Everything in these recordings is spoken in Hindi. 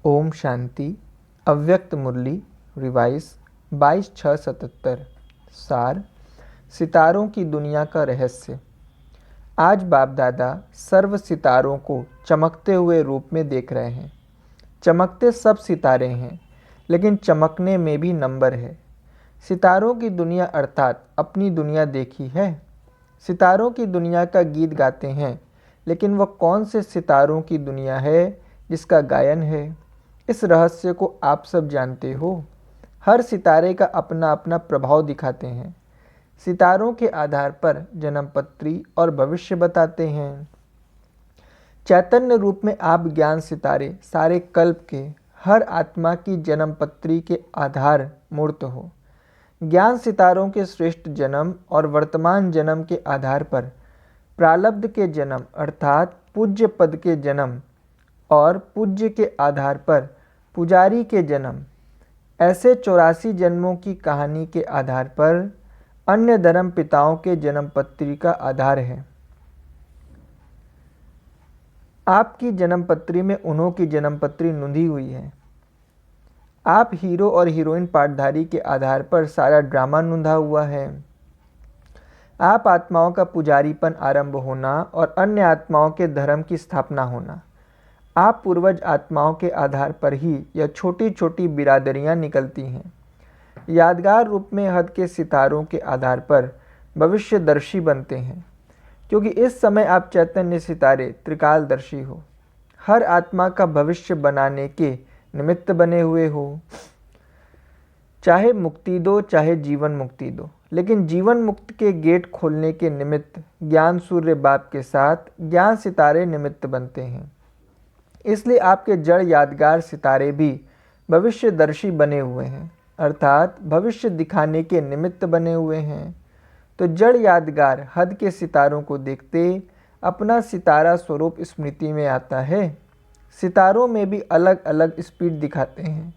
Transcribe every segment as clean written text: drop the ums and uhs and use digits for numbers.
ओम शांति। अव्यक्त मुरली रिवाइज 22/6/77। सार, सितारों की दुनिया का रहस्य। आज बाप दादा सर्व सितारों को चमकते हुए रूप में देख रहे हैं। चमकते सब सितारे हैं, लेकिन चमकने में भी नंबर है। सितारों की दुनिया अर्थात अपनी दुनिया देखी है। सितारों की दुनिया का गीत गाते हैं, लेकिन वह कौन से सितारों की दुनिया है जिसका गायन है? इस रहस्य को आप सब जानते हो। हर सितारे का अपना अपना प्रभाव दिखाते हैं। सितारों के आधार पर जन्मपत्री और भविष्य बताते हैं। चैतन्य रूप में आप ज्ञान सितारे सारे कल्प के हर आत्मा की जन्मपत्री के आधार मूर्त हो। ज्ञान सितारों के श्रेष्ठ जन्म और वर्तमान जन्म के आधार पर प्रारब्ध के जन्म अर्थात पूज्य पद के जन्म और पूज्य के आधार पर पुजारी के जन्म, ऐसे 84 जन्मों की कहानी के आधार पर अन्य धर्म पिताओं के जन्मपत्री का आधार है। आपकी जन्मपत्री में उन्हों की जन्मपत्री नोंधी हुई है। आप हीरो और हीरोइन पाठधारी के आधार पर सारा ड्रामा नोंधा हुआ है। आप आत्माओं का पुजारीपन आरंभ होना और अन्य आत्माओं के धर्म की स्थापना होना। आप पूर्वज आत्माओं के आधार पर ही यह छोटी छोटी बिरादरियां निकलती हैं। यादगार रूप में हद के सितारों के आधार पर भविष्यदर्शी बनते हैं, क्योंकि इस समय आप चैतन्य सितारे त्रिकालदर्शी हो। हर आत्मा का भविष्य बनाने के निमित्त बने हुए हो। चाहे मुक्ति दो, चाहे जीवन मुक्ति दो, लेकिन जीवन मुक्त के गेट खोलने के निमित्त ज्ञान सूर्य बाप के साथ ज्ञान सितारे निमित्त बनते हैं। इसलिए आपके जड़ यादगार सितारे भी भविष्यदर्शी बने हुए हैं, अर्थात भविष्य दिखाने के निमित्त बने हुए हैं। तो जड़ यादगार हद के सितारों को देखते अपना सितारा स्वरूप स्मृति में आता है। सितारों में भी अलग अलग स्पीड दिखाते हैं।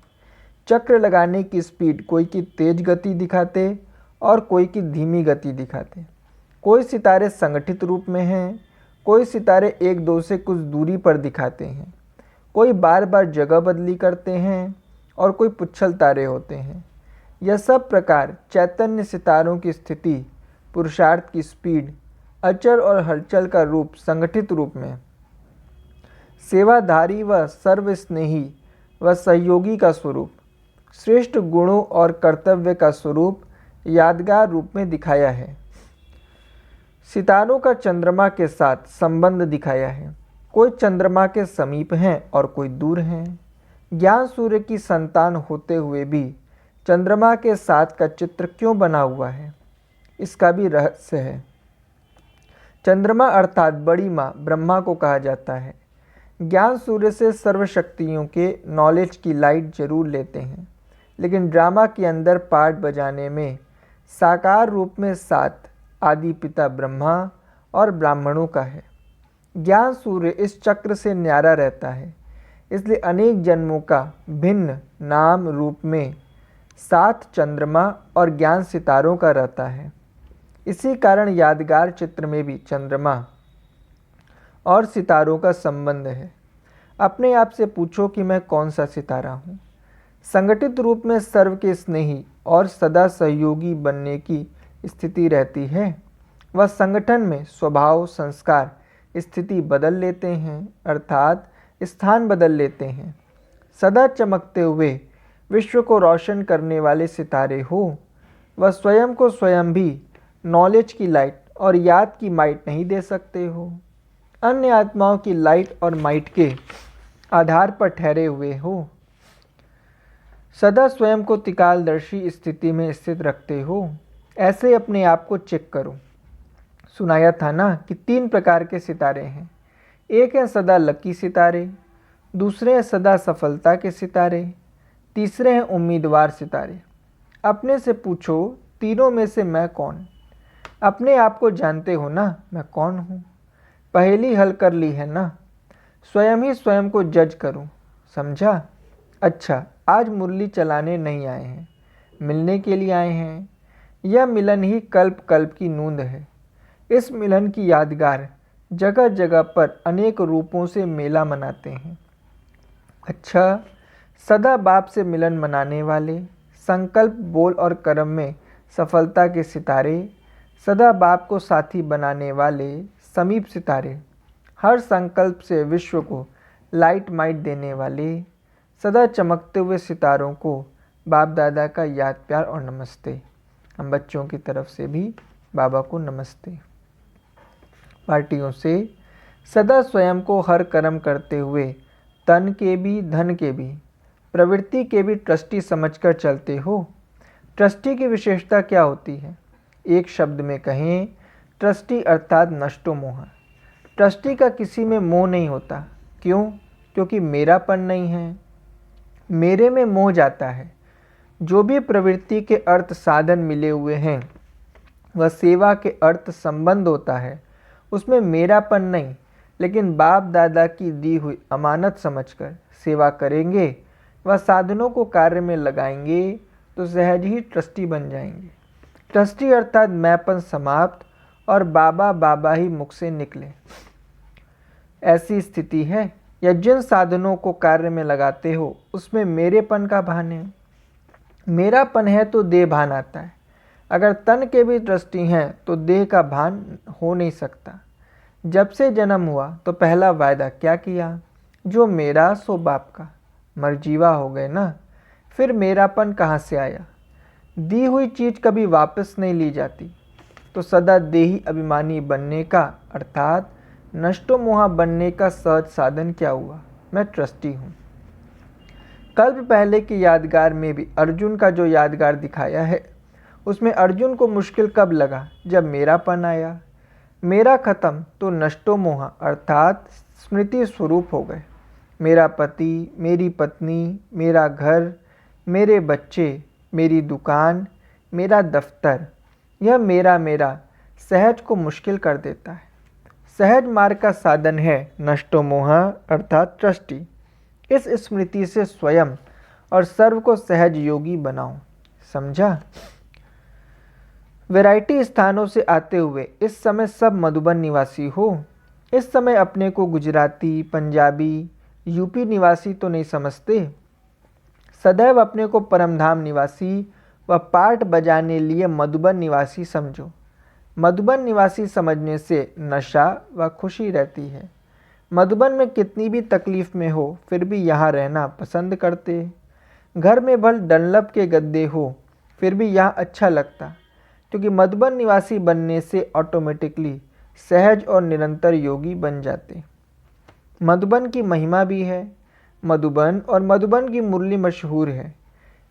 चक्र लगाने की स्पीड कोई की तेज गति दिखाते और कोई की धीमी गति दिखाते। कोई सितारे संगठित रूप में हैं, कोई सितारे एक दो से कुछ दूरी पर दिखाते हैं, कोई बार बार जगह बदली करते हैं और कोई पुच्छल तारे होते हैं। यह सब प्रकार चैतन्य सितारों की स्थिति, पुरुषार्थ की स्पीड, अचर और हलचल का रूप, संगठित रूप में सेवाधारी व सर्वस्नेही व सहयोगी का स्वरूप, श्रेष्ठ गुणों और कर्तव्य का स्वरूप यादगार रूप में दिखाया है। सितारों का चंद्रमा के साथ संबंध दिखाया है। कोई चंद्रमा के समीप हैं और कोई दूर हैं। ज्ञान सूर्य की संतान होते हुए भी चंद्रमा के साथ का चित्र क्यों बना हुआ है, इसका भी रहस्य है। चंद्रमा अर्थात बड़ी माँ ब्रह्मा को कहा जाता है। ज्ञान सूर्य से सर्वशक्तियों के नॉलेज की लाइट जरूर लेते हैं, लेकिन ड्रामा के अंदर पार्ट बजाने में साकार रूप में साथ आदि पिता ब्रह्मा और ब्राह्मणों का है। ज्ञान सूर्य इस चक्र से न्यारा रहता है, इसलिए अनेक जन्मों का भिन्न नाम रूप में साथ चंद्रमा और ज्ञान सितारों का रहता है। इसी कारण यादगार चित्र में भी चंद्रमा और सितारों का संबंध है। अपने आप से पूछो कि मैं कौन सा सितारा हूँ। संगठित रूप में सर्व के स्नेही और सदा सहयोगी बनने की स्थिति रहती है। वह संगठन में स्वभाव, संस्कार, स्थिति बदल लेते हैं, अर्थात स्थान बदल लेते हैं। सदा चमकते हुए विश्व को रोशन करने वाले सितारे हो। वह स्वयं को स्वयं भी नॉलेज की लाइट और याद की माइट नहीं दे सकते हो। अन्य आत्माओं की लाइट और माइट के आधार पर ठहरे हुए हो। सदा स्वयं को त्रिकालदर्शी स्थिति में स्थित रखते हो। ऐसे अपने आप को चेक करो। सुनाया था ना कि 3 प्रकार के सितारे हैं। एक है सदा लकी सितारे, दूसरे हैं सदा सफलता के सितारे, तीसरे हैं उम्मीदवार सितारे। अपने से पूछो, तीनों में से मैं कौन? अपने आप को जानते हो ना, मैं कौन हूँ? पहेली हल कर ली है ना? स्वयं ही स्वयं को जज करो, समझा? अच्छा, आज मुरली चलाने नहीं आए हैं, मिलने के लिए आए हैं। यह मिलन ही कल्प कल्प की नूंद है। इस मिलन की यादगार जगह जगह पर अनेक रूपों से मेला मनाते हैं। अच्छा, सदा बाप से मिलन मनाने वाले, संकल्प बोल और कर्म में सफलता के सितारे, सदा बाप को साथी बनाने वाले समीप सितारे, हर संकल्प से विश्व को लाइट माइट देने वाले, सदा चमकते हुए सितारों को बाप दादा का याद प्यार और नमस्ते। हम बच्चों की तरफ से भी बाबा को नमस्ते। पार्टियों से सदा स्वयं को हर कर्म करते हुए तन के भी धन के भी प्रवृत्ति के भी ट्रस्टी समझकर चलते हो। ट्रस्टी की विशेषता क्या होती है? एक शब्द में कहें, ट्रस्टी अर्थात नष्टो मोह। ट्रस्टी का किसी में मोह नहीं होता। क्यों? क्योंकि मेरापन नहीं है, मेरे में मोह जाता है। जो भी प्रवृत्ति के अर्थ साधन मिले हुए हैं वह सेवा के अर्थ संबंध होता है, उसमें मेरापन नहीं, लेकिन बाप दादा की दी हुई अमानत समझकर सेवा करेंगे, वह साधनों को कार्य में लगाएंगे तो सहज ही ट्रस्टी बन जाएंगे। ट्रस्टी अर्थात मैंपन समाप्त और बाबा बाबा ही मुख से निकले, ऐसी स्थिति है। या जिन साधनों को कार्य में लगाते हो उसमें मेरेपन का भान है। मेरापन है तो देह भान आता है। अगर तन के भी ट्रस्टी हैं तो देह का भान हो नहीं सकता। जब से जन्म हुआ तो पहला वायदा क्या किया? जो मेरा सो बाप का। मरजीवा हो गए ना, फिर मेरापन कहाँ से आया? दी हुई चीज़ कभी वापस नहीं ली जाती। तो सदा देही अभिमानी बनने का अर्थात नष्टो मोहा बनने का सहज साधन क्या हुआ? मैं ट्रस्टी हूँ। कल्प पहले की यादगार में भी अर्जुन का जो यादगार दिखाया है उसमें अर्जुन को मुश्किल कब लगा? जब मेरापन आया। मेरा खत्म तो नष्टो मोहा अर्थात स्मृति स्वरूप हो गए। मेरा पति, मेरी पत्नी, मेरा घर, मेरे बच्चे, मेरी दुकान, मेरा दफ्तर, यह मेरा मेरा सहज को मुश्किल कर देता है। सहज मार्ग का साधन है नष्टो मोह अर्थात ट्रस्टी। इस स्मृति से स्वयं और सर्व को सहज योगी बनाओ। समझा? वैरायटी स्थानों से आते हुए इस समय सब मधुबन निवासी हो। इस समय अपने को गुजराती, पंजाबी, यूपी निवासी तो नहीं समझते। सदैव अपने को परमधाम निवासी व पाठ बजाने लिए मधुबन निवासी समझो। मधुबन निवासी समझने से नशा व खुशी रहती है। मधुबन में कितनी भी तकलीफ में हो फिर भी यहाँ रहना पसंद करते। घर में भल डनलप के गद्दे हो फिर भी यहाँ अच्छा लगता, क्योंकि मधुबन निवासी बनने से ऑटोमेटिकली सहज और निरंतर योगी बन जाते। मधुबन की महिमा भी है। मधुबन और मधुबन की मुरली मशहूर है,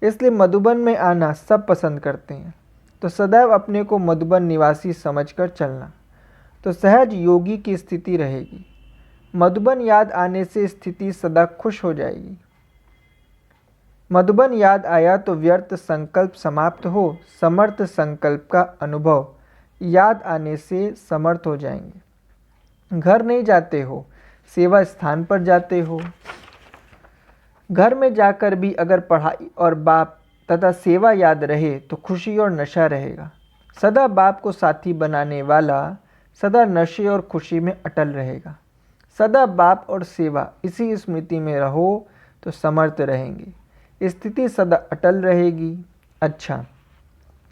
इसलिए मधुबन में आना सब पसंद करते हैं। तो सदैव अपने को मधुबन निवासी समझकर चलना, तो सहज योगी की स्थिति रहेगी। मधुबन याद आने से स्थिति सदा खुश हो जाएगी। मधुबन याद आया तो व्यर्थ संकल्प समाप्त हो, समर्थ संकल्प का अनुभव याद आने से समर्थ हो जाएंगे। घर नहीं जाते हो, सेवा स्थान पर जाते हो। घर में जाकर भी अगर पढ़ाई और बाप तथा सेवा याद रहे तो खुशी और नशा रहेगा। सदा बाप को साथी बनाने वाला सदा नशे और खुशी में अटल रहेगा। सदा बाप और सेवा इसी स्मृति में रहो तो समर्थ रहेंगे, स्थिति सदा अटल रहेगी। अच्छा,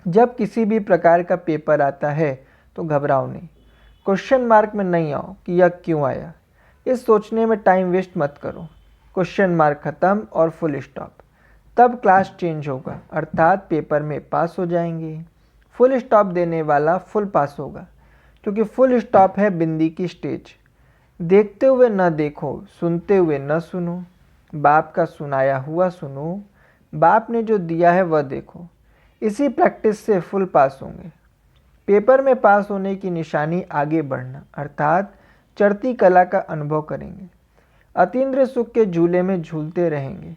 जब किसी भी प्रकार का पेपर आता है तो घबराओ नहीं, क्वेश्चन मार्क में नहीं आओ कि यह क्यों आया। इस सोचने में टाइम वेस्ट मत करो। क्वेश्चन मार्क खत्म और फुल स्टॉप, तब क्लास चेंज होगा, अर्थात पेपर में पास हो जाएंगे। फुल स्टॉप देने वाला फुल पास होगा, क्योंकि फुल स्टॉप है बिंदी की स्टेज। देखते हुए न देखो, सुनते हुए न सुनो, बाप का सुनाया हुआ सुनो, बाप ने जो दिया है वह देखो। इसी प्रैक्टिस से फुल पास होंगे। पेपर में पास होने की निशानी आगे बढ़ना, अर्थात चढ़ती कला का अनुभव करेंगे। अतीन्द्रिय सुख के झूले में झूलते रहेंगे।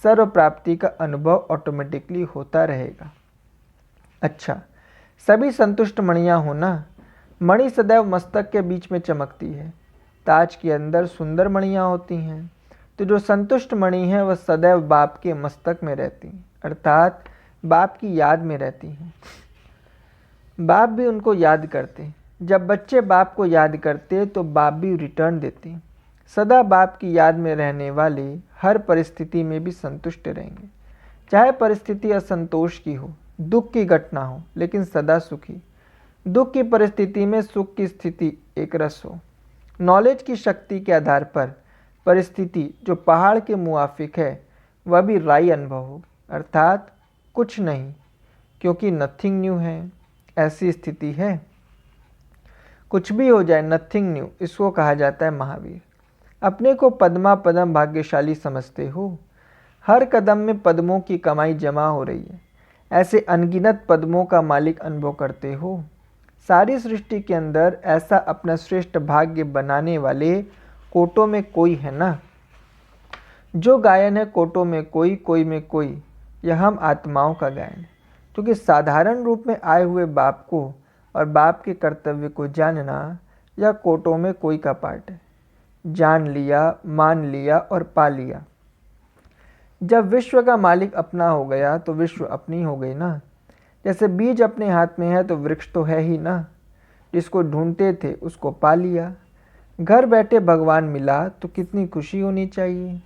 सर्व प्राप्ति का अनुभव ऑटोमेटिकली होता रहेगा। अच्छा, सभी संतुष्ट मणियाँ हो ना। मणि सदैव मस्तक के बीच में चमकती है। ताज के अंदर सुंदर मणियाँ होती हैं, तो जो संतुष्ट मणि है वह सदैव बाप के मस्तक में रहती हैं, अर्थात बाप की याद में रहती हैं। बाप भी उनको याद करते। जब बच्चे बाप को याद करते तो बाप भी रिटर्न देते। सदा बाप की याद में रहने वाले हर परिस्थिति में भी संतुष्ट रहेंगे। चाहे परिस्थिति असंतोष की हो, दुख की घटना हो, लेकिन सदा सुखी। दुख की परिस्थिति में सुख की स्थिति एक रस हो। नॉलेज की शक्ति के आधार पर परिस्थिति जो पहाड़ के मुआफिक है वह भी राई अनुभव हो, अर्थात कुछ नहीं, क्योंकि नथिंग न्यू है, ऐसी स्थिति है। कुछ भी हो जाए, नथिंग न्यू, इसको कहा जाता है महावीर। अपने को पद्मा पदम भाग्यशाली समझते हो। हर कदम में पद्मों की कमाई जमा हो रही है, ऐसे अनगिनत पद्मों का मालिक अनुभव करते हो। सारी सृष्टि के अंदर ऐसा अपना श्रेष्ठ भाग्य बनाने वाले कोटों में कोई है ना। जो गायन है कोटों में कोई, कोई में कोई, यह हम आत्माओं का गायन है। क्योंकि साधारण रूप में आए हुए बाप को और बाप के कर्तव्य को जानना, यह कोटों में कोई का पार्ट है। जान लिया, मान लिया और पा लिया। जब विश्व का मालिक अपना हो गया तो विश्व अपनी हो गई ना। जैसे बीज अपने हाथ में है तो वृक्ष तो है ही ना। जिसको ढूंढते थे उसको पा लिया। घर बैठे भगवान मिला तो कितनी खुशी होनी चाहिए।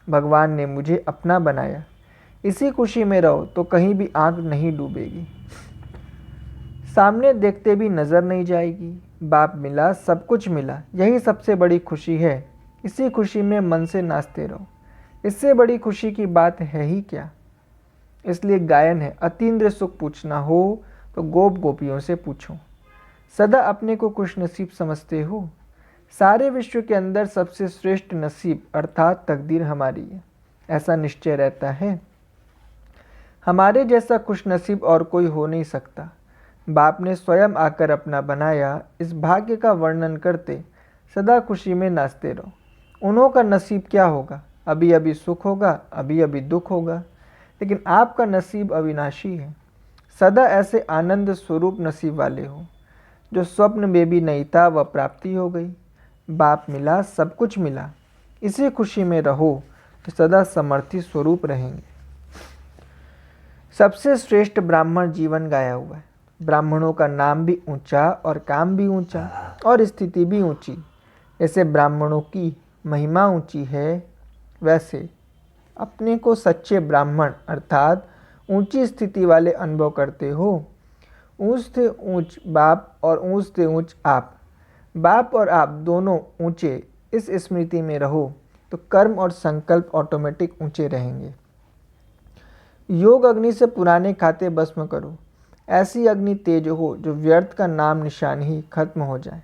भगवान ने मुझे अपना बनाया, इसी खुशी में रहो तो कहीं भी आंख नहीं डूबेगी। सामने देखते भी नजर नहीं जाएगी। बाप मिला, सब कुछ मिला, यही सबसे बड़ी खुशी है। इसी खुशी में मन से नाचते रहो। इससे बड़ी खुशी की बात है ही क्या। इसलिए गायन है, अतीन्द्र सुख पूछना हो तो गोप गोपियों से पूछो। सदा अपने को खुश नसीब समझते हो। सारे विश्व के अंदर सबसे श्रेष्ठ नसीब अर्थात तकदीर हमारी है, ऐसा निश्चय रहता है। हमारे जैसा खुश नसीब और कोई हो नहीं सकता। बाप ने स्वयं आकर अपना बनाया। इस भाग्य का वर्णन करते सदा खुशी में नाचते रहो। उन्हों का नसीब क्या होगा, अभी अभी सुख होगा, अभी अभी दुख होगा, लेकिन आपका नसीब अविनाशी है। सदा ऐसे आनंद स्वरूप नसीब वाले हो। जो स्वप्न में भी नहीं था वह प्राप्ति हो गई। बाप मिला, सब कुछ मिला, इसी खुशी में रहो तो सदा समर्थी स्वरूप रहेंगे। सबसे श्रेष्ठ ब्राह्मण जीवन गाया हुआ है। ब्राह्मणों का नाम भी ऊंचा और काम भी ऊंचा और स्थिति भी ऊंची। जैसे ब्राह्मणों की महिमा ऊंची है, वैसे अपने को सच्चे ब्राह्मण अर्थात ऊंची स्थिति वाले अनुभव करते हो। ऊंच से ऊंच बाप और ऊंच से ऊंच आप। बाप और आप दोनों ऊंचे, इस स्मृति में रहो तो कर्म और संकल्प ऑटोमेटिक ऊंचे रहेंगे। योग अग्नि से पुराने खाते भस्म करो। ऐसी अग्नि तेज हो जो व्यर्थ का नाम निशान ही खत्म हो जाए।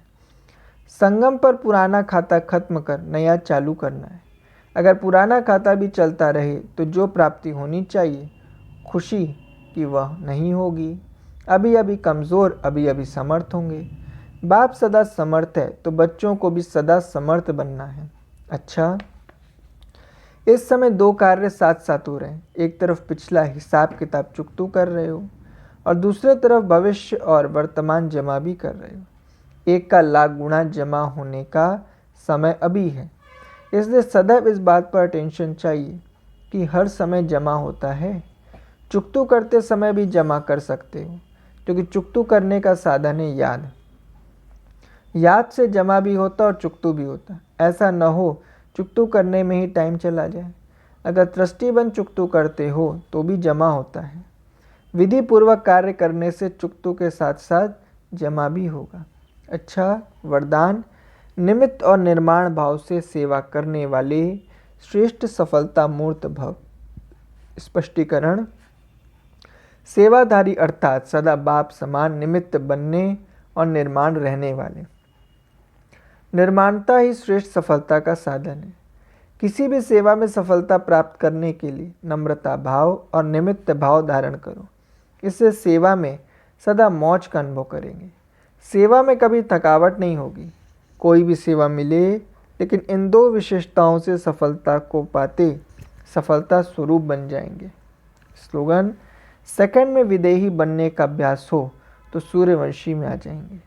संगम पर पुराना खाता खत्म कर नया चालू करना है। अगर पुराना खाता भी चलता रहे तो जो प्राप्ति होनी चाहिए खुशी की वह नहीं होगी। अभी अभी कमज़ोर, अभी अभी समर्थ होंगे। बाप सदा समर्थ है तो बच्चों को भी सदा समर्थ बनना है। अच्छा, इस समय दो कार्य साथ साथ हो रहे हैं। एक तरफ पिछला हिसाब किताब चुकतू कर रहे हो और दूसरे तरफ भविष्य और वर्तमान जमा भी कर रहे हो। एक का लाख गुना जमा होने का समय अभी है। इसलिए सदैव इस बात पर अटेंशन चाहिए कि हर समय जमा होता है। चुकतू करते समय भी जमा कर सकते हो, क्योंकि चुकतू करने का साधन है याद। याद से जमा भी होता और चुकतू भी होता। ऐसा न हो चुकतू करने में ही टाइम चला जाए। अगर ट्रस्टी चुकतू करते हो तो भी जमा होता है। विधि पूर्वक कार्य करने से चुकतू के साथ साथ जमा भी होगा। अच्छा, वरदान, निमित्त और निर्माण भाव से सेवा करने वाले श्रेष्ठ सफलता मूर्त भव। स्पष्टीकरण, सेवाधारी अर्थात सदा बाप समान निमित्त बनने और निर्माण रहने वाले। निर्माणता ही श्रेष्ठ सफलता का साधन है। किसी भी सेवा में सफलता प्राप्त करने के लिए नम्रता भाव और निमित्त भाव धारण करो। इससे सेवा में सदा मौज का अनुभव करेंगे। सेवा में कभी थकावट नहीं होगी। कोई भी सेवा मिले, लेकिन इन दो विशेषताओं से सफलता को पाते सफलता स्वरूप बन जाएंगे। स्लोगन, सेकंड में विदेही बनने का अभ्यास हो तो सूर्यवंशी में आ जाएंगे।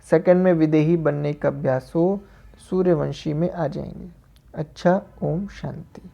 सेकंड में विदेही बनने का अभ्यास हो तो सूर्यवंशी में आ जाएंगे। अच्छा, ओम शांति।